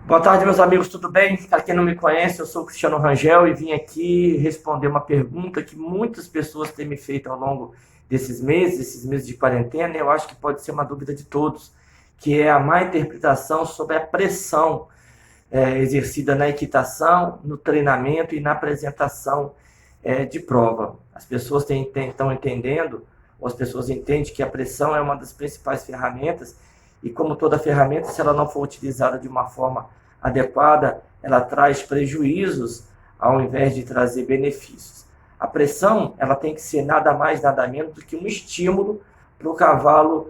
Boa tarde, meus amigos, tudo bem? Para quem não me conhece, eu sou o Cristiano Rangel e vim aqui responder uma pergunta que muitas pessoas têm me feito ao longo esses meses de quarentena, e eu acho que pode ser uma dúvida de todos, que é a má interpretação sobre a pressão exercida na equitação, no treinamento e na apresentação de prova. As pessoas estão entendendo, ou as pessoas entendem que a pressão é uma das principais ferramentas, e como toda ferramenta, se ela não for utilizada de uma forma adequada, ela traz prejuízos ao invés de trazer benefícios. A pressão, ela tem que ser nada mais, nada menos do que um estímulo para o cavalo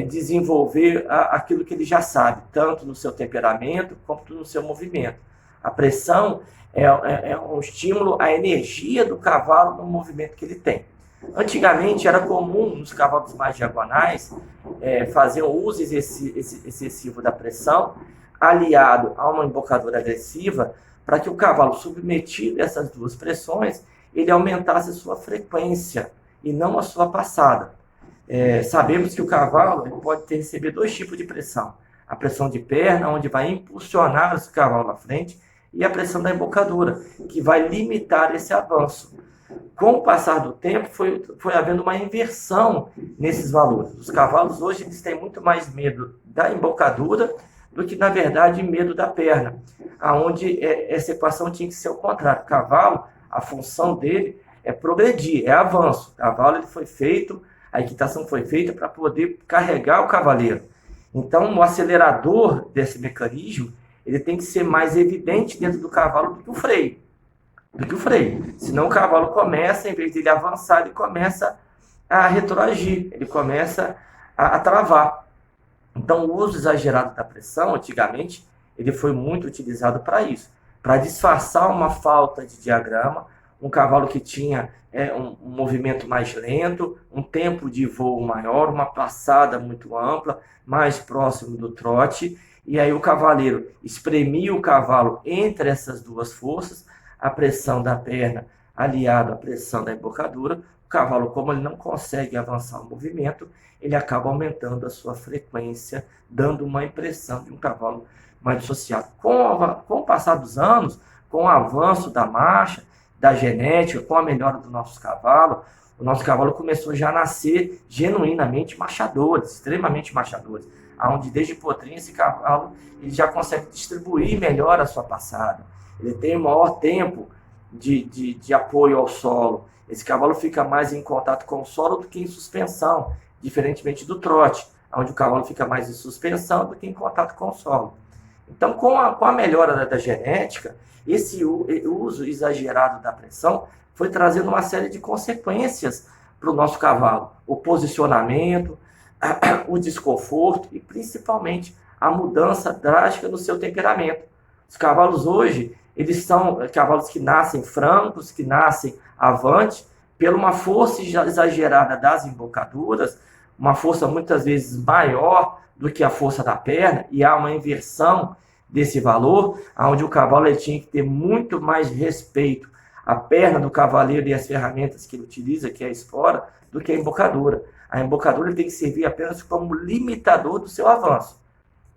desenvolver aquilo que ele já sabe, tanto no seu temperamento quanto no seu movimento. A pressão é um estímulo à energia do cavalo no movimento que ele tem. Antigamente era comum nos cavalos mais diagonais fazer um uso excessivo da pressão, aliado a uma embocadura agressiva, para que o cavalo, submetido a essas duas pressões, ele aumentasse a sua frequência e não a sua passada. Sabemos que o cavalo ele pode receber dois tipos de pressão. A pressão de perna, onde vai impulsionar esse cavalo à frente, e a pressão da embocadura, que vai limitar esse avanço. Com o passar do tempo, foi havendo uma inversão nesses valores. Os cavalos hoje eles têm muito mais medo da embocadura do que, na verdade, medo da perna, aonde essa equação tinha que ser o contrário. O cavalo, a função dele é progredir, é avanço. O cavalo ele foi feito, a equitação foi feita para poder carregar o cavaleiro. Então, o acelerador desse mecanismo ele tem que ser mais evidente dentro do cavalo do que o freio. Senão o cavalo começa, em vez de ele avançar, ele começa a retroagir, ele começa a travar. Então, o uso exagerado da pressão, antigamente, ele foi muito utilizado para isso, para disfarçar uma falta de diagrama, um cavalo que tinha um movimento mais lento, um tempo de voo maior, uma passada muito ampla, mais próximo do trote, e aí o cavaleiro espremia o cavalo entre essas duas forças, a pressão da perna aliada à pressão da embocadura, o cavalo, como ele não consegue avançar o movimento, ele acaba aumentando a sua frequência, dando uma impressão de um cavalo mais dissociado. Com o passar dos anos, com o avanço da marcha, da genética, com a melhora do nosso cavalo, o nosso cavalo começou já a nascer genuinamente marchadores, extremamente marchadores, onde desde potrinho esse cavalo ele já consegue distribuir melhor a sua passada. Ele tem maior tempo de apoio ao solo. Esse cavalo fica mais em contato com o solo do que em suspensão, diferentemente do trote, onde o cavalo fica mais em suspensão do que em contato com o solo. Então, com a melhora da genética, esse uso exagerado da pressão foi trazendo uma série de consequências para o nosso cavalo. O posicionamento, o desconforto e, principalmente, a mudança drástica no seu temperamento. Os cavalos hoje, eles são cavalos que nascem francos, que nascem avante, pela uma força exagerada das embocaduras, uma força muitas vezes maior do que a força da perna, e há uma inversão desse valor, onde o cavalo ele tinha que ter muito mais respeito à perna do cavaleiro e às ferramentas que ele utiliza, que é a espora, do que a embocadura. A embocadura tem que servir apenas como limitador do seu avanço.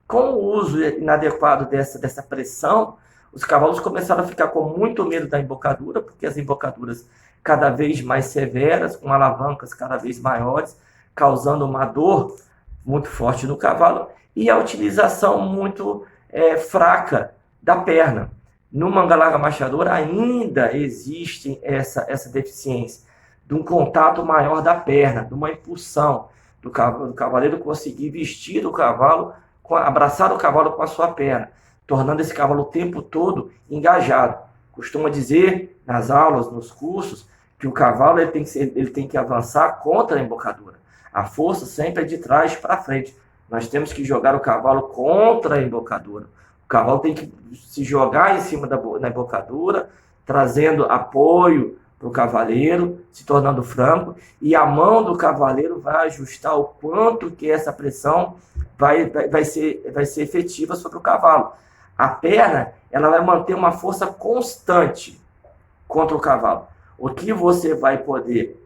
Com o uso inadequado dessa pressão, os cavalos começaram a ficar com muito medo da embocadura, porque as embocaduras cada vez mais severas, com alavancas cada vez maiores, causando uma dor muito forte no cavalo, e a utilização muito fraca da perna. No manga larga marchador ainda existe essa deficiência de um contato maior da perna, de uma impulsão do cavaleiro conseguir vestir o cavalo, abraçar o cavalo com a sua perna, tornando esse cavalo o tempo todo engajado. Costuma dizer nas aulas, nos cursos, que o cavalo ele tem que avançar contra a embocadura. A força sempre é de trás para frente. Nós temos que jogar o cavalo contra a embocadura. O cavalo tem que se jogar em cima da embocadura, trazendo apoio para o cavaleiro, se tornando franco, e a mão do cavaleiro vai ajustar o quanto que essa pressão vai ser efetiva sobre o cavalo. A perna ela vai manter uma força constante contra o cavalo. O que você vai poder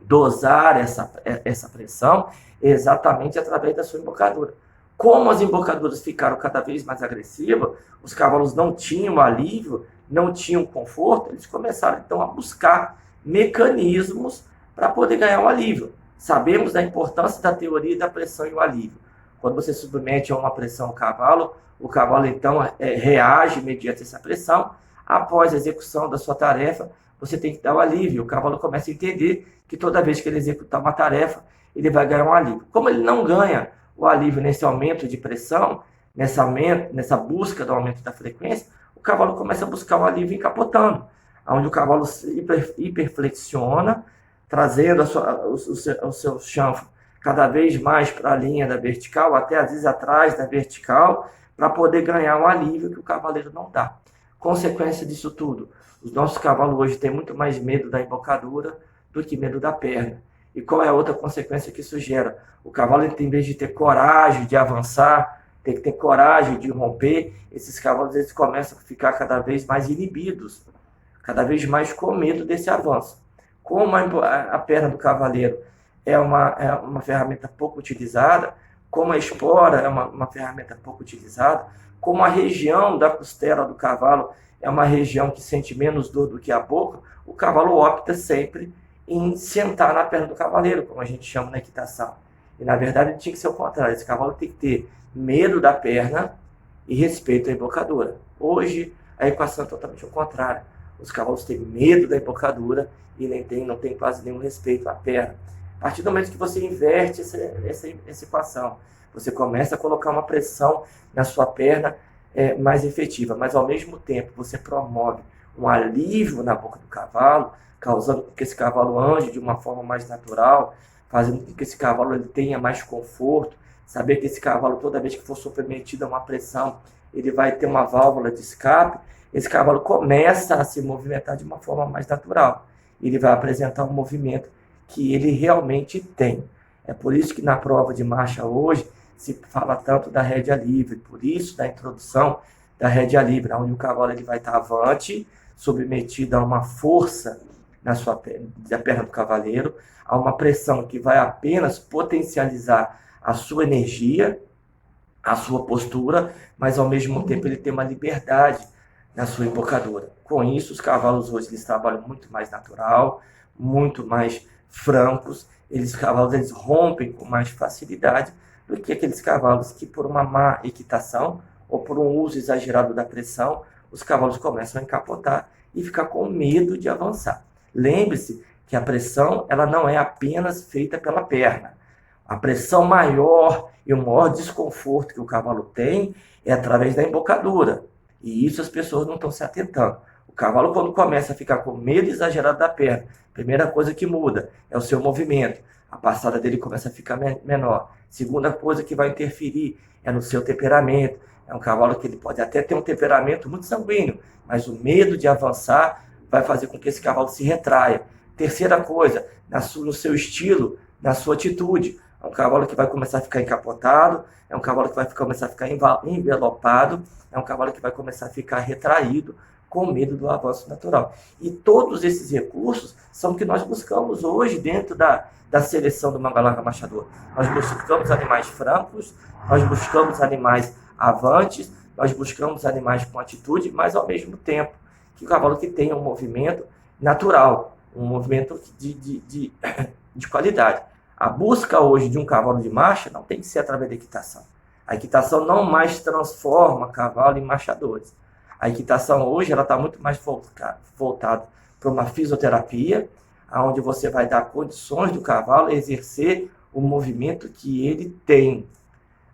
dosar essa pressão é exatamente através da sua embocadura. Como as embocaduras ficaram cada vez mais agressivas, os cavalos não tinham alívio, não tinham conforto, eles começaram então a buscar mecanismos para poder ganhar o alívio. Sabemos da importância da teoria da pressão e o alívio. Quando você submete a uma pressão ao cavalo, o cavalo então reage mediante essa pressão. Após a execução da sua tarefa, você tem que dar o alívio. O cavalo começa a entender que toda vez que ele executar uma tarefa, ele vai ganhar um alívio. Como ele não ganha o alívio nesse aumento de pressão, nessa busca do aumento da frequência, o cavalo começa a buscar o alívio encapotando, onde o cavalo hiperflexiona, trazendo o seu chanfro cada vez mais para a linha da vertical, até às vezes atrás da vertical, para poder ganhar um alívio que o cavaleiro não dá. Consequência disso tudo, os nossos cavalos hoje têm muito mais medo da embocadura do que medo da perna. E qual é a outra consequência que isso gera? O cavalo, em vez de ter coragem de avançar, tem que ter coragem de romper, esses cavalos eles começam a ficar cada vez mais inibidos, cada vez mais com medo desse avanço. Como a perna do cavaleiro é uma ferramenta pouco utilizada, como a espora é uma ferramenta pouco utilizada, como a região da costela do cavalo é uma região que sente menos dor do que a boca, o cavalo opta sempre em sentar na perna do cavaleiro, como a gente chama na equitação. E na verdade tinha que ser o contrário, esse cavalo tem que ter medo da perna e respeito à embocadura. Hoje a equação é totalmente o contrário. Os cavalos têm medo da embocadura e não tem quase nenhum respeito à perna. A partir do momento que você inverte essa equação, você começa a colocar uma pressão na sua perna mais efetiva, mas ao mesmo tempo você promove um alívio na boca do cavalo, causando que esse cavalo ande de uma forma mais natural, fazendo com que esse cavalo ele tenha mais conforto, saber que esse cavalo, toda vez que for submetido a uma pressão, ele vai ter uma válvula de escape, esse cavalo começa a se movimentar de uma forma mais natural. Ele vai apresentar um movimento que ele realmente tem. É por isso que na prova de marcha hoje se fala tanto da rédea livre, por isso da introdução da rédea livre, onde o cavalo ele vai estar avante, submetido a uma força da perna do cavaleiro, a uma pressão que vai apenas potencializar a sua energia, a sua postura, mas ao mesmo tempo ele tem uma liberdade na sua embocadura. Com isso, os cavalos hoje eles trabalham muito mais natural, muito mais francos, os cavalos eles rompem com mais facilidade do que aqueles cavalos que por uma má equitação ou por um uso exagerado da pressão, os cavalos começam a encapotar e ficar com medo de avançar. Lembre-se que a pressão ela não é apenas feita pela perna. A pressão maior e o maior desconforto que o cavalo tem é através da embocadura. E isso as pessoas não estão se atentando. O cavalo, quando começa a ficar com medo exagerado da perna, a primeira coisa que muda é o seu movimento. A passada dele começa a ficar menor. Segunda coisa que vai interferir é no seu temperamento. É um cavalo que ele pode até ter um temperamento muito sanguíneo, mas o medo de avançar vai fazer com que esse cavalo se retraia. Terceira coisa, no seu estilo, na sua atitude. É um cavalo que vai começar a ficar encapotado, é um cavalo que vai começar a ficar envelopado, é um cavalo que vai começar a ficar retraído, com medo do avanço natural. E todos esses recursos são que nós buscamos hoje dentro da seleção do Manga Machador. Nós buscamos animais francos, nós buscamos animais avantes, nós buscamos animais com atitude, mas ao mesmo tempo que o cavalo que tenha um movimento natural, um movimento de qualidade. A busca hoje de um cavalo de marcha não tem que ser através da equitação. A equitação não mais transforma cavalo em marchadores. A equitação hoje ela está muito mais voltada para uma fisioterapia, onde você vai dar condições do cavalo exercer o movimento que ele tem.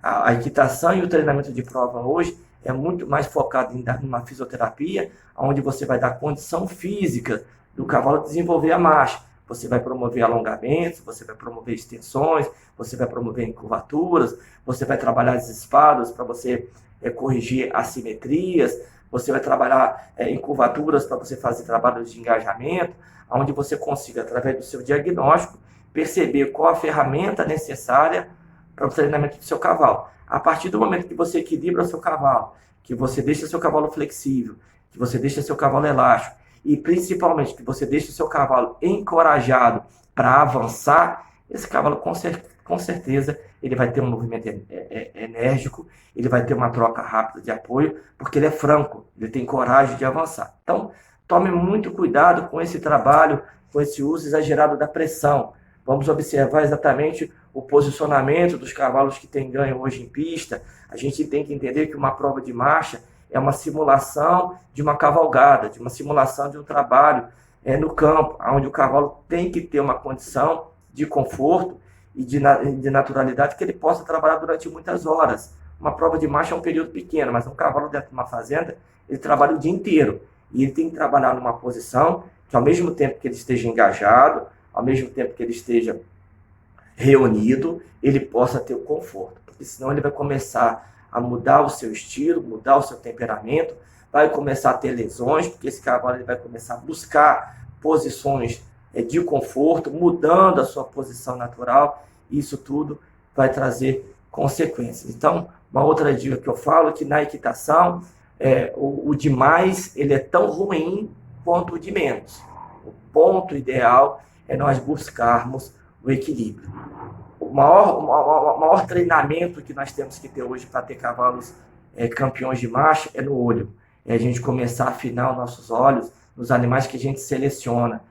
A equitação e o treinamento de prova hoje é muito mais focado em dar uma fisioterapia, onde você vai dar condição física do cavalo desenvolver a marcha. Você vai promover alongamentos, você vai promover extensões, você vai promover curvaturas, você vai trabalhar as espadas para você corrigir assimetrias, você vai trabalhar em curvaturas para você fazer trabalhos de engajamento, onde você consiga, através do seu diagnóstico, perceber qual a ferramenta necessária para o treinamento do seu cavalo. A partir do momento que você equilibra o seu cavalo, que você deixa seu cavalo flexível, que você deixa seu cavalo elástico, e principalmente que você deixa o seu cavalo encorajado para avançar, esse cavalo com certeza ele vai ter um movimento enérgico, ele vai ter uma troca rápida de apoio, porque ele é franco, ele tem coragem de avançar. Então, tome muito cuidado com esse trabalho, com esse uso exagerado da pressão. Vamos observar exatamente o posicionamento dos cavalos que tem ganho hoje em pista. A gente tem que entender que uma prova de marcha é uma simulação de uma cavalgada, de uma simulação de um trabalho no campo, onde o cavalo tem que ter uma condição de conforto e de naturalidade que ele possa trabalhar durante muitas horas. Uma prova de marcha é um período pequeno, mas um cavalo dentro de uma fazenda, ele trabalha o dia inteiro. E ele tem que trabalhar numa posição que, ao mesmo tempo que ele esteja engajado, ao mesmo tempo que ele esteja reunido, ele possa ter o conforto. Porque senão ele vai começar a mudar o seu estilo, mudar o seu temperamento, vai começar a ter lesões, porque esse cavalo ele vai começar a buscar posições de conforto, mudando a sua posição natural, e isso tudo vai trazer consequências. Então, uma outra dica que eu falo é que na equitação, o de mais ele é tão ruim quanto o de menos. O ponto ideal é nós buscarmos o equilíbrio. O maior treinamento que nós temos que ter hoje para ter cavalos campeões de marcha é no olho. É a gente começar a afinar os nossos olhos nos animais que a gente seleciona.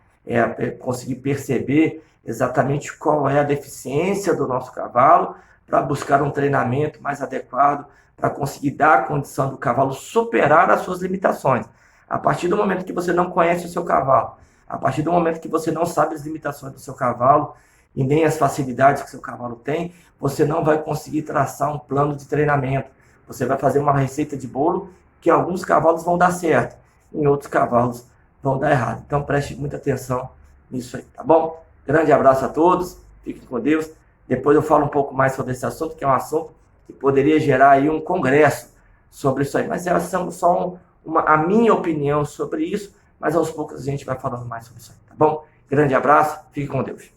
Conseguir perceber exatamente qual é a deficiência do nosso cavalo para buscar um treinamento mais adequado, para conseguir dar a condição do cavalo superar as suas limitações. A partir do momento que você não conhece o seu cavalo, a partir do momento que você não sabe as limitações do seu cavalo e nem as facilidades que o seu cavalo tem, você não vai conseguir traçar um plano de treinamento. Você vai fazer uma receita de bolo que alguns cavalos vão dar certo, em outros cavalos vão dar errado. Então preste muita atenção nisso aí, tá bom? Grande abraço a todos, fiquem com Deus. Depois eu falo um pouco mais sobre esse assunto, que é um assunto que poderia gerar aí um congresso sobre isso aí. Mas é só a minha opinião sobre isso, mas aos poucos a gente vai falando mais sobre isso aí, tá bom? Grande abraço, fique com Deus.